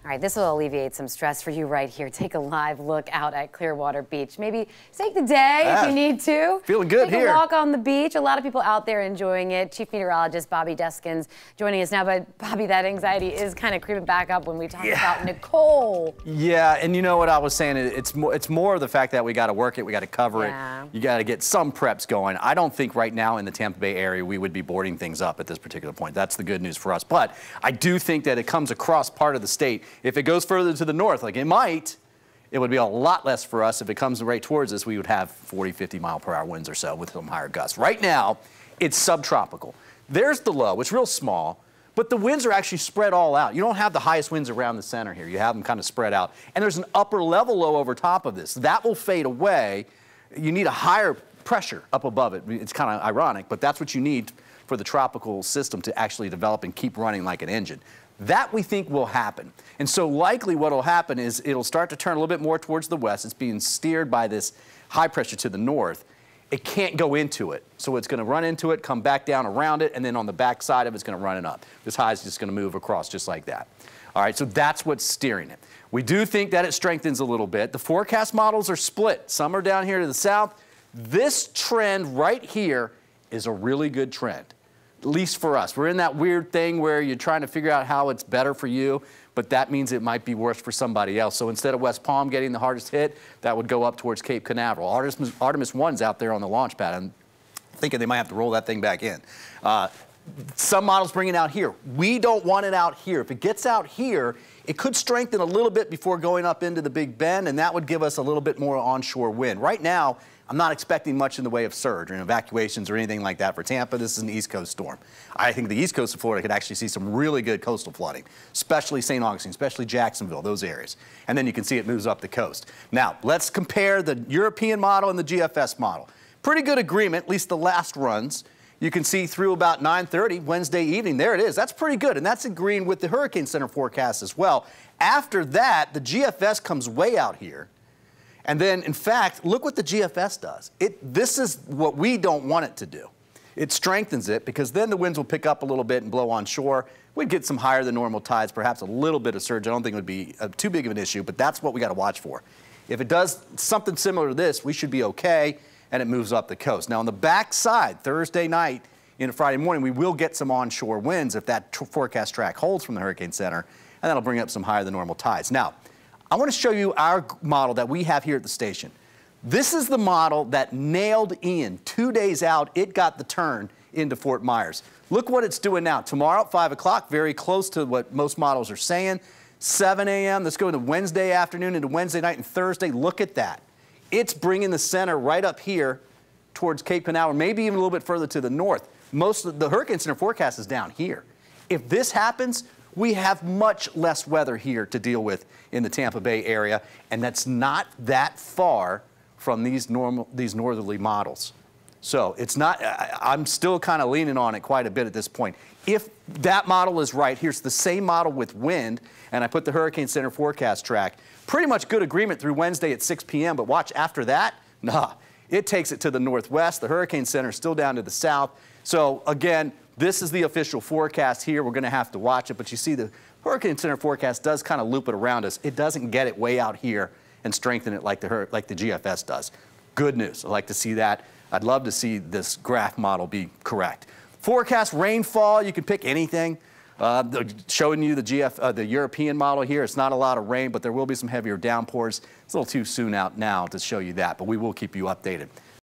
All right, this will alleviate some stress for you right here. Take a live look out at Clearwater Beach. Maybe take the day if you need to. Feeling good here. Take a walk on the beach. A lot of people out there enjoying it. Chief Meteorologist Bobby Deskins joining us now. But Bobby, that anxiety is kind of creeping back up when we talk about Nicole. Yeah, and you know what I was saying? It's more of the fact that we got to work it, we got to cover it. You got to get some preps going. I don't think right now in the Tampa Bay area we would be boarding things up at this particular point. That's the good news for us. But I do think that it comes across part of the state. If it goes further to the north, like it might, it would be a lot less for us. If it comes right towards us, we would have 40, 50 mile per hour winds or so with some higher gusts. Right now, it's subtropical. There's the low. It's real small, but the winds are actually spread all out. You don't have the highest winds around the center here. You have them kind of spread out. And there's an upper level low over top of this. That will fade away. You need a higher pressure up above it. It's kind of ironic, but that's what you need for the tropical system to actually develop and keep running like an engine. That we think will happen. And so likely what will happen is it'll start to turn a little bit more towards the west. It's being steered by this high pressure to the north. It can't go into it. So it's going to run into it, come back down around it, and then on the back side of it, it's going to run it up. This high is just going to move across just like that. All right, so that's what's steering it. We do think that it strengthens a little bit. The forecast models are split. Some are down here to the south. This trend right here is a really good trend. At least for us. We're in that weird thing where you're trying to figure out how it's better for you, but that means it might be worse for somebody else. So instead of West Palm getting the hardest hit, that would go up towards Cape Canaveral. Artemis 1's out there on the launch pad. I'm thinking they might have to roll that thing back in. Some models bring it out here. We don't want it out here. If it gets out here, it could strengthen a little bit before going up into the Big Bend, and that would give us a little bit more onshore wind. Right now, I'm not expecting much in the way of surge or evacuations or anything like that for Tampa. This is an East Coast storm. I think the East Coast of Florida could actually see some really good coastal flooding, especially St. Augustine, especially Jacksonville, those areas. And then you can see it moves up the coast. Now, let's compare the European model and the GFS model. Pretty good agreement, at least the last runs. You can see through about 9:30 Wednesday evening. There it is. That's pretty good, and that's agreeing with the Hurricane Center forecast as well. After that, the GFS comes way out here. And then, in fact, look what the GFS does. This is what we don't want it to do. It strengthens it because then the winds will pick up a little bit and blow onshore. We'd get some higher than normal tides, perhaps a little bit of surge. I don't think it would be too big of an issue, but that's what we got to watch for. If it does something similar to this, we should be okay, and it moves up the coast. Now, on the back side, Thursday night into Friday morning, we will get some onshore winds if that forecast track holds from the Hurricane Center, and that'll bring up some higher than normal tides. Now, I want to show you our model that we have here at the station. This is the model that nailed Ian 2 days out. It got the turn into Fort Myers. Look what it's doing now. Tomorrow at 5 o'clock, very close to what most models are saying. 7 a.m., let's go into Wednesday afternoon into Wednesday night and Thursday. Look at that. It's bringing the center right up here towards Cape Canaveral, maybe even a little bit further to the north. Most of the Hurricane Center forecast is down here. If this happens, we have much less weather here to deal with in the Tampa Bay area, and that's not that far from these northerly models. So it's not, I'm still kind of leaning on it quite a bit at this point. If that model is right, here's the same model with wind, and I put the Hurricane Center forecast track. Pretty much good agreement through Wednesday at 6 p.m., but watch after that, nah, it takes it to the northwest. The Hurricane Center is still down to the south. So again, this is the official forecast here. We're going to have to watch it, but you see the Hurricane Center forecast does kind of loop it around us. It doesn't get it way out here and strengthen it like the GFS does. Good news. I'd like to see that. I'd love to see this graph model be correct. Forecast rainfall, you can pick anything. Showing you the European model here. It's not a lot of rain, but there will be some heavier downpours. It's a little too soon out now to show you that, but we will keep you updated.